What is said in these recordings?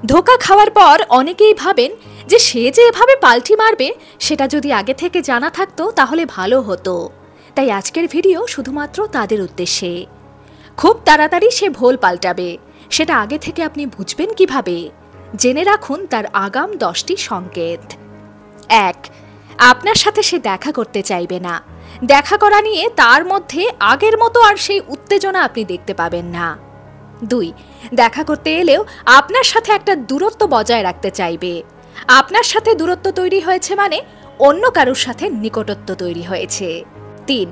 ধোঁকা খাওয়ার পর অনেকেই ভাবেন যে সে যে এভাবে পাল্টি মারবে সেটা যদি আগে থেকে জানা থাকতো তাহলে ভালো হতো। তাই আজকের ভিডিও শুধুমাত্র তাদের উদ্দেশ্যে। খুব তাড়াতাড়ি সে ভোল পাল্টাবে, সেটা আগে থেকে আপনি বুঝবেন কিভাবে? জেনে রাখুন তার আগাম 10টি সংকেত। 1. আপনার সাথে সে দেখা করতে চাইবে না। দেখা করা নিয়ে তার মধ্যে আগের মতো আর সেই উত্তেজনা আপনি দেখতে পাবেন না। 2. দেখা করতে এলেও আপনার সাথে একটা দূরত্ব বজায় রাখতে চাইবে। আপনার সাথে দূরত্ব তৈরি হয়েছে মানে অন্য কারোর সাথে নিকটত্ব তৈরি হয়েছে। 3.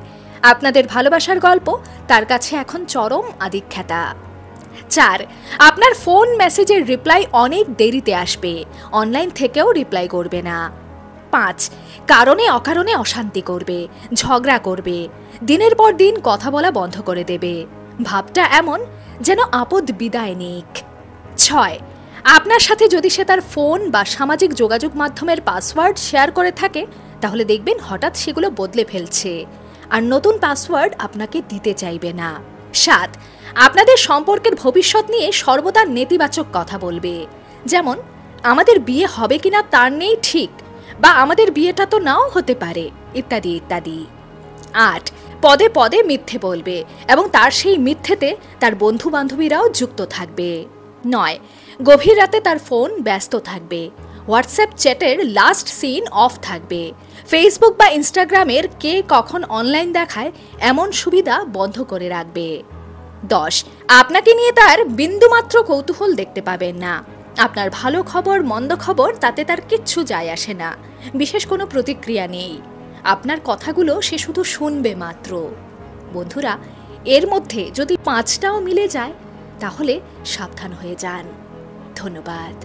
আপনাদের ভালোবাসার গল্প তার কাছে এখন চরম আদিখ্যাতা। 4. আপনার ফোন মেসেজের রিপ্লাই অনেক দেরিতে আসবে, অনলাইন থেকেও রিপ্লাই করবে না। 5. কারণে অকারণে অশান্তি করবে, ঝগড়া করবে, দিনের পর দিন কথা বলা বন্ধ করে দেবে, ভাবটা এমন যেন আপদ বিদায় নিক। 6. আপনার সাথে যদি সে তার ফোন বা সামাজিক যোগাযোগ মাধ্যমের পাসওয়ার্ড শেয়ার করে থাকে তাহলে দেখবেন হঠাৎ সেগুলো বদলে ফেলছে আর নতুন পাসওয়ার্ড আপনাকে দিতে চাইবে না। 7. আপনাদের সম্পর্কের ভবিষ্যৎ নিয়ে সর্বদা নেতিবাচক কথা বলবে, যেমন আমাদের বিয়ে হবে কিনা তার নেই ঠিক, বা আমাদের বিয়েটা তো নাও হতে পারে, ইত্যাদি ইত্যাদি। 8. পদে পদে মিথ্যে বলবে এবং তার সেই মিথ্যেতে তার বন্ধু বান্ধবীরাও যুক্ত থাকবে। 9. গভীর রাতে তার ফোন ব্যস্ত থাকবে, হোয়াটসঅ্যাপ চ্যাটের লাস্ট সিন অফ থাকবে, ফেসবুক বা ইনস্টাগ্রামের কে কখন অনলাইন দেখায় এমন সুবিধা বন্ধ করে রাখবে। 10. আপনাকে নিয়ে তার বিন্দুমাত্র কৌতূহল দেখতে পাবেন না। আপনার ভালো খবর মন্দ খবর তাতে তার কিচ্ছু যায় আসে না, বিশেষ কোনো প্রতিক্রিয়া নেই। আপনার কথাগুলো সে শুধু শুনবে মাত্র। বন্ধুরা, এর মধ্যে যদি 5টাও মিলে যায় তাহলে সাবধান হয়ে যান। ধন্যবাদ।